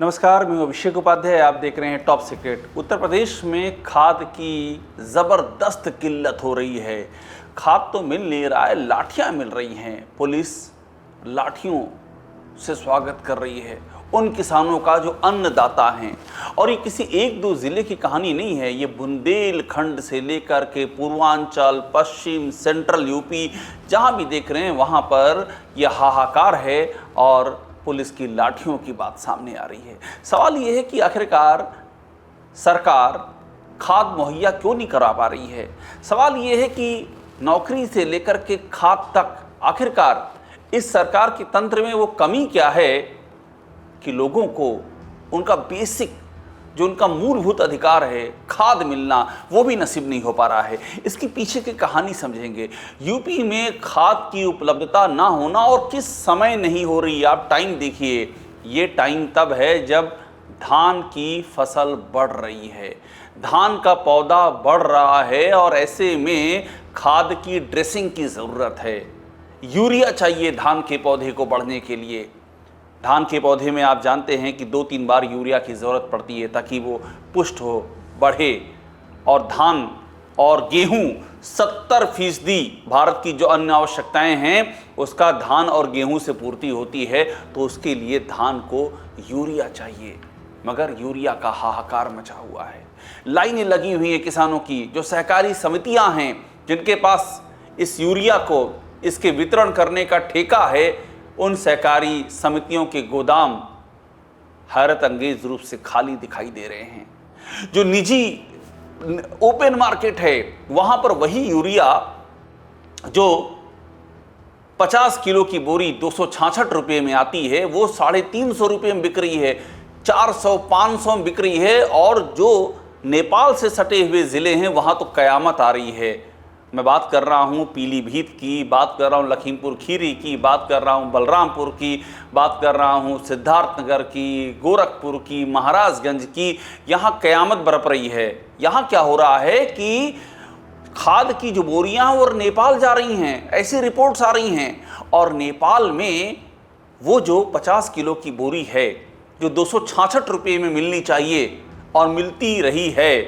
नमस्कार, मैं अभिषेक उपाध्याय। आप देख रहे हैं टॉप सीक्रेट। उत्तर प्रदेश में खाद की ज़बरदस्त किल्लत हो रही है। खाद तो मिल नहीं रहा है, लाठियां मिल रही हैं। पुलिस लाठियों से स्वागत कर रही है उन किसानों का जो अन्नदाता हैं। और ये किसी एक दो ज़िले की कहानी नहीं है, ये बुंदेलखंड से लेकर के पूर्वांचल, पश्चिम, सेंट्रल यूपी, जहाँ भी देख रहे हैं वहाँ पर यह हाहाकार है और पुलिस की लाठियों की बात सामने आ रही है। सवाल ये है कि आखिरकार सरकार खाद मुहैया क्यों नहीं करा पा रही है। सवाल ये है कि नौकरी से लेकर के खाद तक आखिरकार इस सरकार के तंत्र में वो कमी क्या है कि लोगों को उनका बेसिक जो उनका मूलभूत अधिकार है खाद मिलना, वो भी नसीब नहीं हो पा रहा है। इसकी पीछे की कहानी समझेंगे। यूपी में खाद की उपलब्धता ना होना और किस समय नहीं हो रही, आप टाइम देखिए। ये टाइम तब है जब धान की फसल बढ़ रही है, धान का पौधा बढ़ रहा है और ऐसे में खाद की ड्रेसिंग की ज़रूरत है। यूरिया चाहिए धान के पौधे को बढ़ने के लिए। धान के पौधे में आप जानते हैं कि 2-3 बार यूरिया की ज़रूरत पड़ती है ताकि वो पुष्ट हो, बढ़े। और धान और गेहूं 70% भारत की जो अन्य आवश्यकताएं हैं उसका धान और गेहूं से पूर्ति होती है। तो उसके लिए धान को यूरिया चाहिए, मगर यूरिया का हाहाकार मचा हुआ है। लाइनें लगी हुई हैं किसानों की। जो सहकारी समितियां हैं जिनके पास इस यूरिया को, इसके वितरण करने का ठेका है, उन सहकारी समितियों के गोदाम हैरत अंगेज रूप से खाली दिखाई दे रहे हैं। जो निजी ओपन मार्केट है वहां पर वही यूरिया जो 50 किलो की बोरी 266 रुपये में आती है वो 350 रुपये में बिक रही है, 400-500 में बिक रही है। और जो नेपाल से सटे हुए ज़िले हैं वहां तो कयामत आ रही है। मैं बात कर रहा हूँ पीलीभीत की, बात कर रहा हूँ लखीमपुर खीरी की, बात कर रहा हूँ बलरामपुर की, बात कर रहा हूँ सिद्धार्थनगर की, गोरखपुर की, महाराजगंज की। यहाँ कयामत बरप रही है। यहाँ क्या हो रहा है कि खाद की जो बोरियाँ और नेपाल जा रही हैं, ऐसी रिपोर्ट्स आ रही हैं। और नेपाल में वो जो 50 किलो की बोरी है जो 266 रुपये में मिलनी चाहिए और मिलती रही है,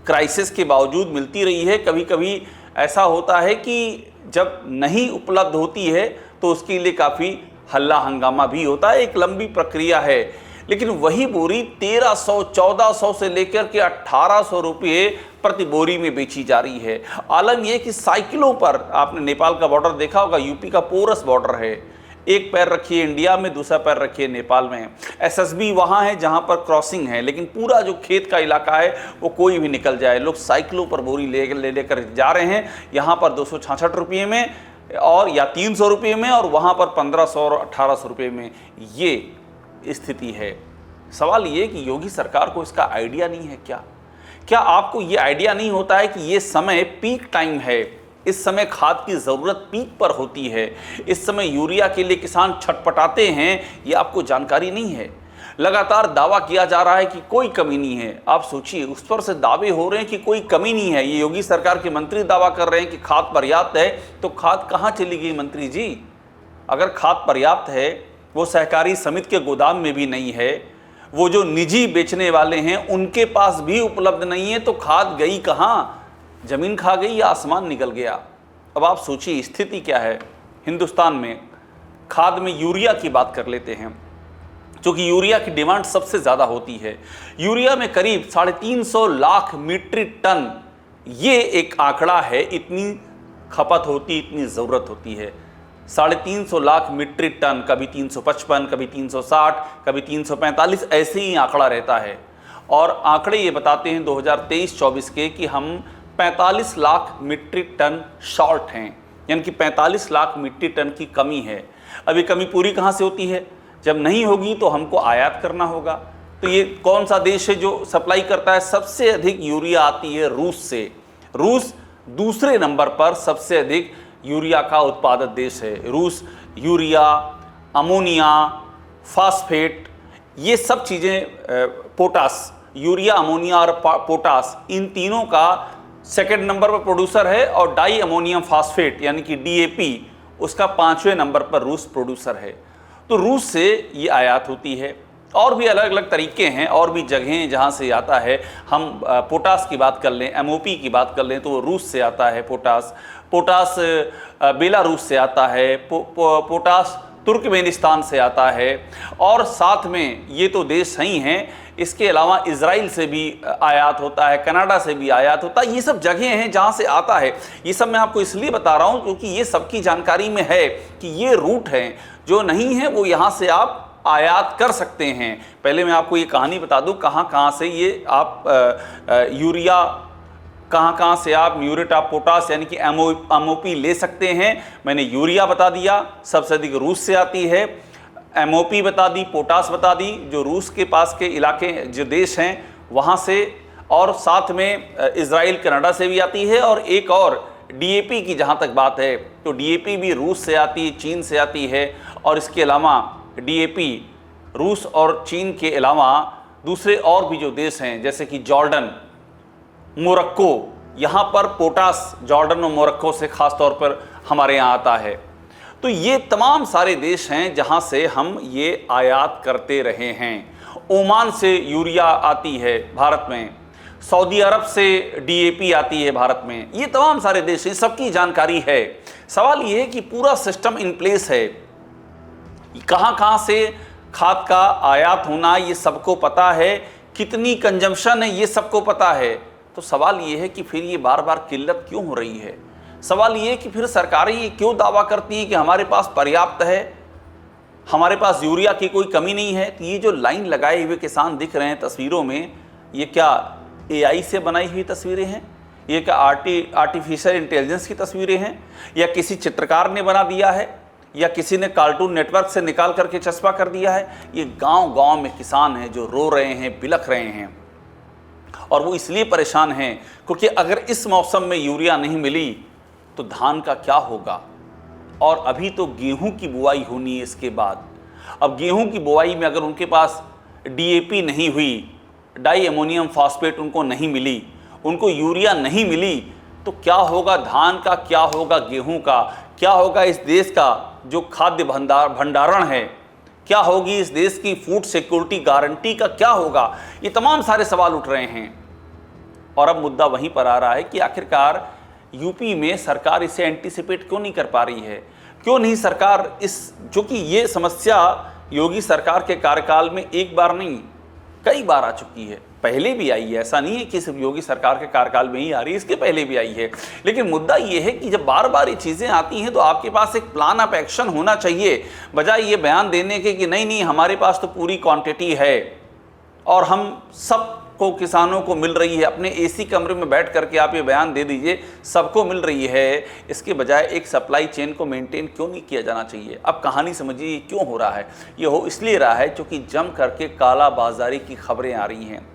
क्राइसिस के बावजूद मिलती रही है। कभी कभी ऐसा होता है कि जब नहीं उपलब्ध होती है तो उसके लिए काफ़ी हल्ला हंगामा भी होता है, एक लंबी प्रक्रिया है। लेकिन वही बोरी 1300-1400 से लेकर के 1800 रुपये प्रति बोरी में बेची जा रही है। आलम यह कि साइकिलों पर, आपने नेपाल का बॉर्डर देखा होगा, यूपी का पोरस बॉर्डर है, एक पैर रखिए इंडिया में, दूसरा पैर रखिए नेपाल में। एसएसबी वहाँ है जहाँ पर क्रॉसिंग है, लेकिन पूरा जो खेत का इलाका है वो कोई भी निकल जाए। लोग साइकिलों पर बोरी लेकर जा रहे हैं, यहाँ पर 266 रुपये में और या 300 रुपये में, और वहाँ पर 1500 और 1800 रुपये में। ये स्थिति है। सवाल ये कि योगी सरकार को इसका आइडिया नहीं है क्या आपको ये आइडिया नहीं होता है कि ये समय पीक टाइम है, इस समय खाद की ज़रूरत पीक पर होती है, इस समय यूरिया के लिए किसान छटपटाते हैं, ये आपको जानकारी नहीं है। लगातार दावा किया जा रहा है कि कोई कमी नहीं है। आप सोचिए, उस पर से दावे हो रहे हैं कि कोई कमी नहीं है। ये योगी सरकार के मंत्री दावा कर रहे हैं कि खाद पर्याप्त है, तो खाद कहाँ चली गई मंत्री जी? अगर खाद पर्याप्त है, वो सहकारी समिति के गोदाम में भी नहीं है, वो जो निजी बेचने वाले हैं उनके पास भी उपलब्ध नहीं है, तो खाद गई कहाँ? जमीन खा गई या आसमान निकल गया? अब आप सोचिए स्थिति क्या है हिंदुस्तान में। खाद में यूरिया की बात कर लेते हैं, क्योंकि यूरिया की डिमांड सबसे ज़्यादा होती है। यूरिया में करीब 350 लाख मीट्रिक टन, ये एक आंकड़ा है, इतनी खपत होती, इतनी ज़रूरत होती है। 350 लाख मीट्रिक टन, कभी 355, कभी 360, कभी 345, ऐसे ही आंकड़ा रहता है। और आंकड़े ये बताते हैं 2023-24 के कि हम 45 लाख मीट्रिक टन शॉर्ट हैं, यानी कि 45 लाख मीट्रिक टन की कमी है। अब ये कमी पूरी कहाँ से होती है? जब नहीं होगी तो हमको आयात करना होगा। तो ये कौन सा देश है जो सप्लाई करता है? सबसे अधिक यूरिया आती है रूस से। रूस दूसरे नंबर पर सबसे अधिक यूरिया का उत्पादक देश है। रूस यूरिया, अमोनिया, फास्फेट, ये सब चीज़ें, पोटास, यूरिया, अमोनिया और पोटास, इन तीनों का सेकेंड नंबर पर प्रोड्यूसर है। और डाई अमोनियम फास्फेट यानी कि DAP, उसका 5वें नंबर पर रूस प्रोड्यूसर है। तो रूस से ये आयात होती है। और भी अलग अलग तरीके हैं, और भी जगहें जहाँ से आता है। हम पोटास की बात कर लें, एमओपी की बात कर लें तो वो रूस से आता है। पोटास बेलारूस से आता है, पोटास तुर्कमेनिस्तान से आता है, और साथ में ये तो देश ही हैं, इसके अलावा इजराइल से भी आयात होता है, कनाडा से भी आयात होता है। ये सब जगहें हैं जहाँ से आता है। ये सब मैं आपको इसलिए बता रहा हूँ क्योंकि ये सबकी जानकारी में है कि ये रूट हैं, जो नहीं है वो यहाँ से आप आयात कर सकते हैं। पहले मैं आपको ये कहानी बता दूँ कहाँ कहाँ से ये आप यूरिया, कहाँ से आप म्यूरेट ऑफ पोटास यानी कि एमओपी ले सकते हैं। मैंने यूरिया बता दिया, सबसे अधिक रूस से आती है। एमओपी बता दी, पोटास बता दी, जो रूस के पास के इलाके जो देश हैं वहाँ से, और साथ में इजराइल कनाडा से भी आती है। और एक और डीएपी की जहाँ तक बात है तो डीएपी भी रूस से आती है, चीन से आती है। और इसके अलावा डीएपी रूस और चीन के अलावा दूसरे और भी जो देश हैं जैसे कि जॉर्डन, मोरक्को, यहाँ पर पोटास जॉर्डन और मोरक्को से ख़ास तौर पर हमारे यहाँ आता है। तो ये तमाम सारे देश हैं जहाँ से हम ये आयात करते रहे हैं। ओमान से यूरिया आती है भारत में, सऊदी अरब से डीएपी आती है भारत में। ये तमाम सारे देश हैं, सबकी जानकारी है। सवाल ये है कि पूरा सिस्टम इन प्लेस है, कहाँ कहाँ से खाद का आयात होना ये सबको पता है, कितनी कंजम्पशन है ये सबको पता है। तो सवाल ये है कि फिर ये बार बार किल्लत क्यों हो रही है। सवाल ये है कि फिर सरकारें ये क्यों दावा करती हैं कि हमारे पास पर्याप्त है, हमारे पास यूरिया की कोई कमी नहीं है। तो ये जो लाइन लगाए हुए किसान दिख रहे हैं तस्वीरों में, ये क्या एआई से बनाई हुई तस्वीरें हैं? ये क्या आर्टिफिशियल इंटेलिजेंस की तस्वीरें हैं, या किसी चित्रकार ने बना दिया है, या किसी ने कार्टून नेटवर्क से निकाल करके चस्पा कर दिया है? ये गांव गांव में किसान हैं जो रो रहे हैं, बिलख रहे हैं, और वो इसलिए परेशान हैं क्योंकि अगर इस मौसम में यूरिया नहीं मिली तो धान का क्या होगा। और अभी तो गेहूं की बुआई होनी है इसके बाद। अब गेहूं की बुआई में अगर उनके पास डीएपी नहीं हुई, डाई अमोनियम फॉस्फेट उनको नहीं मिली, उनको यूरिया नहीं मिली, तो क्या होगा धान का, क्या होगा गेहूं का, क्या होगा इस देश का जो खाद्य भंडारण है, क्या होगी इस देश की फूड सिक्योरिटी गारंटी का क्या होगा। ये तमाम सारे सवाल उठ रहे हैं। और अब मुद्दा वहीं पर आ रहा है कि आखिरकार यूपी में सरकार इसे एंटीसिपेट क्यों नहीं कर पा रही है, क्यों नहीं सरकार इस, जो कि ये समस्या योगी सरकार के कार्यकाल में एक बार नहीं कई बार आ चुकी है, पहले भी आई है। ऐसा नहीं है कि सिर्फ योगी सरकार के कार्यकाल में ही आ रही है, इसके पहले भी आई है। लेकिन मुद्दा ये है कि जब बार बार ये चीज़ें आती हैं तो आपके पास एक प्लान ऑफ एक्शन होना चाहिए, बजाय ये बयान देने के कि नहीं नहीं हमारे पास तो पूरी क्वांटिटी है और हम सबको किसानों को मिल रही है। अपने एसी कमरे में बैठ करके आप ये बयान दे दीजिए सबको मिल रही है, इसके बजाय एक सप्लाई चेन को मेंटेन क्यों नहीं किया जाना चाहिए। अब कहानी समझिए क्यों हो रहा है। ये हो इसलिए रहा है क्योंकि जम करके काला बाजारी की खबरें आ रही हैं,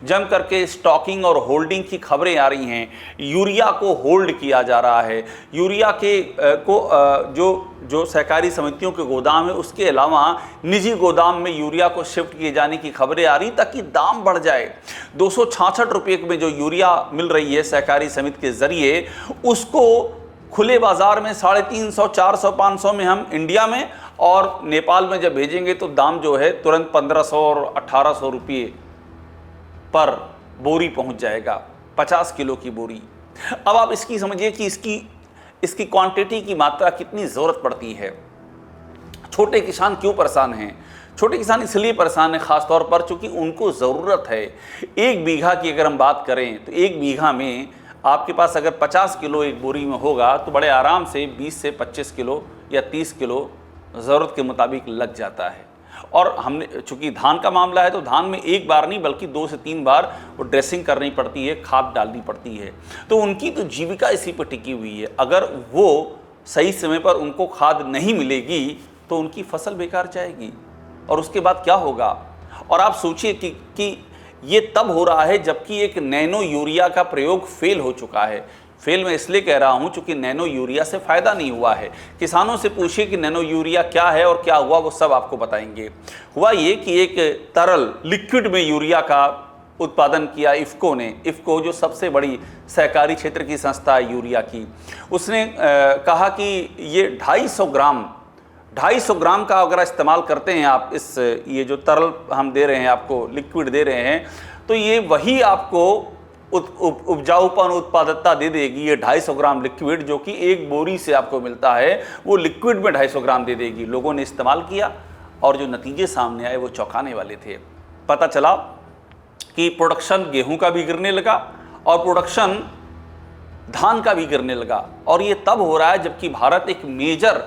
जम करके स्टॉकिंग और होल्डिंग की खबरें आ रही हैं। यूरिया को होल्ड किया जा रहा है, यूरिया के जो सहकारी समितियों के गोदाम है उसके अलावा निजी गोदाम में यूरिया को शिफ्ट किए जाने की खबरें आ रही ताकि दाम बढ़ जाए। 266 रुपये में जो यूरिया मिल रही है सहकारी समिति के जरिए, उसको खुले बाजार में 350, 400, 500 में हम इंडिया में और नेपाल में जब भेजेंगे तो दाम जो है तुरंत 1500 और 1800 रुपये पर बोरी पहुंच जाएगा, 50 किलो की बोरी। अब आप इसकी समझिए कि इसकी क्वांटिटी की मात्रा कितनी ज़रूरत पड़ती है। छोटे किसान क्यों परेशान हैं? छोटे किसान इसलिए परेशान हैं ख़ास तौर पर चूँकि उनको ज़रूरत है। 1 बीघा की अगर हम बात करें तो 1 बीघा में आपके पास अगर 50 किलो एक बोरी में होगा तो बड़े आराम से 20 से 25 किलो या 30 किलो ज़रूरत के मुताबिक लग जाता है। और हमने चूँकि धान का मामला है तो धान में एक बार नहीं बल्कि 2 से 3 बार वो ड्रेसिंग करनी पड़ती है, खाद डालनी पड़ती है। तो उनकी तो जीविका इसी पर टिकी हुई है। अगर वो सही समय पर उनको खाद नहीं मिलेगी तो उनकी फसल बेकार जाएगी और उसके बाद क्या होगा। और आप सोचिए कि ये तब हो रहा है जबकि एक नैनो यूरिया का प्रयोग फेल हो चुका है। फेल मैं इसलिए कह रहा हूं चूंकि नैनो यूरिया से फ़ायदा नहीं हुआ है। किसानों से पूछिए कि नैनो यूरिया क्या है और क्या हुआ, वो सब आपको बताएंगे। हुआ ये कि एक तरल लिक्विड में यूरिया का उत्पादन किया इफ़को ने। इफ़को जो सबसे बड़ी सहकारी क्षेत्र की संस्था है यूरिया की, उसने कहा कि ये 250 ग्राम 250 ग्राम का अगर इस्तेमाल करते हैं आप, इस ये जो तरल हम दे रहे हैं आपको, लिक्विड दे रहे हैं, तो ये वही आपको उपजाऊपन, उत्पादकता दे देगी। ये 250 ग्राम लिक्विड जो कि एक बोरी से आपको मिलता है, वो लिक्विड में 250 ग्राम दे देगी। लोगों ने इस्तेमाल किया और जो नतीजे सामने आए वो चौंकाने वाले थे। पता चला कि प्रोडक्शन गेहूं का भी गिरने लगा और प्रोडक्शन धान का भी गिरने लगा। और ये तब हो रहा है जबकि भारत एक मेजर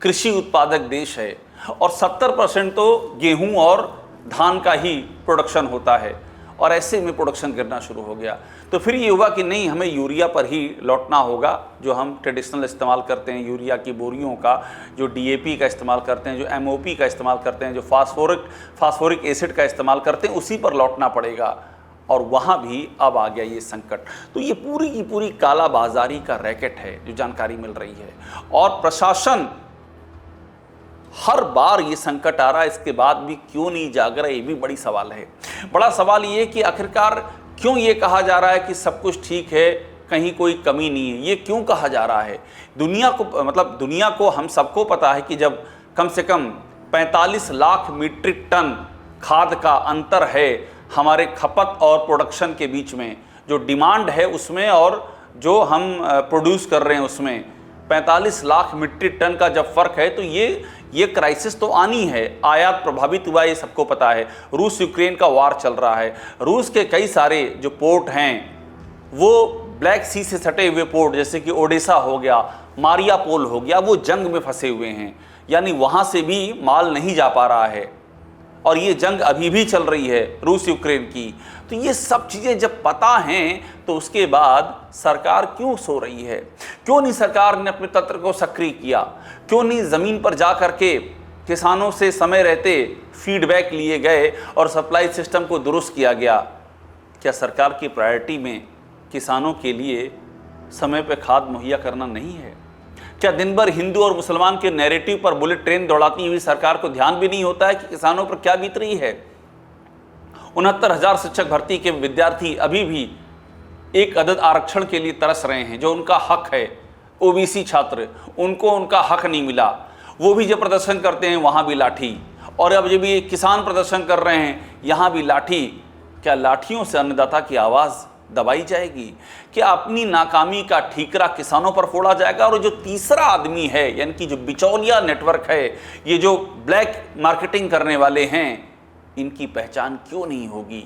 कृषि उत्पादक देश है और 70% तो गेहूं और धान का ही प्रोडक्शन होता है, और ऐसे में प्रोडक्शन गिरना शुरू हो गया। तो फिर ये हुआ कि नहीं, हमें यूरिया पर ही लौटना होगा, जो हम ट्रेडिशनल इस्तेमाल करते हैं यूरिया की बोरियों का, जो DAP का इस्तेमाल करते हैं, जो MOP का इस्तेमाल करते हैं, जो फास्फोरिक एसिड का इस्तेमाल करते हैं, उसी पर लौटना पड़ेगा। और वहाँ भी अब आ गया ये संकट। तो ये पूरी की पूरी कालाबाजारी का रैकेट है जो जानकारी मिल रही है, और प्रशासन हर बार ये संकट आ रहा है, इसके बाद भी क्यों नहीं जाग रहा, ये भी बड़ी सवाल है। बड़ा सवाल ये कि आखिरकार क्यों ये कहा जा रहा है कि सब कुछ ठीक है, कहीं कोई कमी नहीं है, ये क्यों कहा जा रहा है? दुनिया को हम सबको पता है कि जब कम से कम 45 लाख मीट्रिक टन खाद का अंतर है हमारे खपत और प्रोडक्शन के बीच में, जो डिमांड है उसमें और जो हम प्रोड्यूस कर रहे हैं उसमें 45 लाख मीट्रिक टन का जब फर्क है, तो ये क्राइसिस तो आनी है। आयात प्रभावित हुआ, ये सबको पता है। रूस यूक्रेन का वार चल रहा है, रूस के कई सारे जो पोर्ट हैं वो ब्लैक सी से सटे हुए पोर्ट, जैसे कि ओडेसा हो गया, मारियापोल हो गया, वो जंग में फंसे हुए हैं, यानी वहाँ से भी माल नहीं जा पा रहा है। और ये जंग अभी भी चल रही है रूस यूक्रेन की। तो ये सब चीज़ें जब पता हैं तो उसके बाद सरकार क्यों सो रही है? क्यों नहीं सरकार ने अपने तंत्र को सक्रिय किया? क्यों नहीं ज़मीन पर जा कर के किसानों से समय रहते फीडबैक लिए गए और सप्लाई सिस्टम को दुरुस्त किया गया? क्या सरकार की प्रायोरिटी में किसानों के लिए समय पर खाद मुहैया करना नहीं है? क्या दिन भर हिंदू और मुसलमान के नैरेटिव पर बुलेट ट्रेन दौड़ाती हुई सरकार को ध्यान भी नहीं होता है कि किसानों पर क्या बीत रही है? 69,000 शिक्षक भर्ती के विद्यार्थी अभी भी एक अदद आरक्षण के लिए तरस रहे हैं, जो उनका हक है। OBC छात्र, उनको उनका हक नहीं मिला, वो भी जब प्रदर्शन करते हैं वहाँ भी लाठी, और अब जब ये किसान प्रदर्शन कर रहे हैं यहाँ भी लाठी। क्या लाठियों से अन्नदाता की आवाज़ दबाई जाएगी? क्या अपनी नाकामी का ठीकरा किसानों पर फोड़ा जाएगा? और जो तीसरा आदमी है, यानी कि जो बिचौलिया नेटवर्क है, ये जो ब्लैक मार्केटिंग करने वाले हैं, इनकी पहचान क्यों नहीं होगी?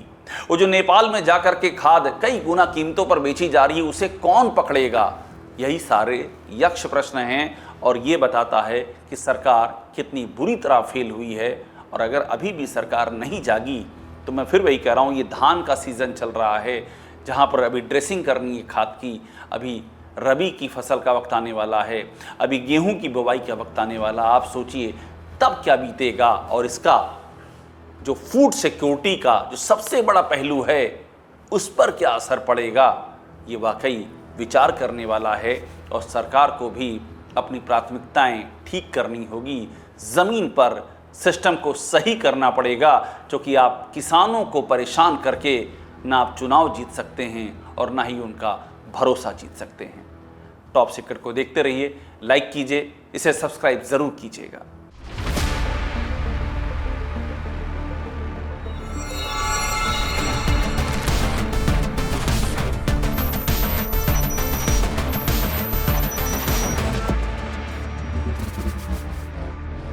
वो जो नेपाल में जाकर के खाद कई गुना कीमतों पर बेची जा रही है, उसे कौन पकड़ेगा? यही सारे यक्ष प्रश्न हैं, और ये बताता है कि सरकार कितनी बुरी तरह फेल हुई है। और अगर अभी भी सरकार नहीं जागी तो मैं फिर वही कह रहा हूँ, ये धान का सीज़न चल रहा है, जहाँ पर अभी ड्रेसिंग करनी है खाद की, अभी रबी की फसल का वक्त आने वाला है, अभी गेहूं की बुवाई का वक्त आने वाला। आप सोचिए तब क्या बीतेगा, और इसका जो फूड सिक्योरिटी का जो सबसे बड़ा पहलू है उस पर क्या असर पड़ेगा? ये वाकई विचार करने वाला है, और सरकार को भी अपनी प्राथमिकताएं ठीक करनी होगी। ज़मीन पर सिस्टम को सही करना पड़ेगा, क्योंकि आप किसानों को परेशान करके ना आप चुनाव जीत सकते हैं और ना ही उनका भरोसा जीत सकते हैं। टॉप सीक्रेट को देखते रहिए, लाइक कीजिए, इसे सब्सक्राइब ज़रूर कीजिएगा।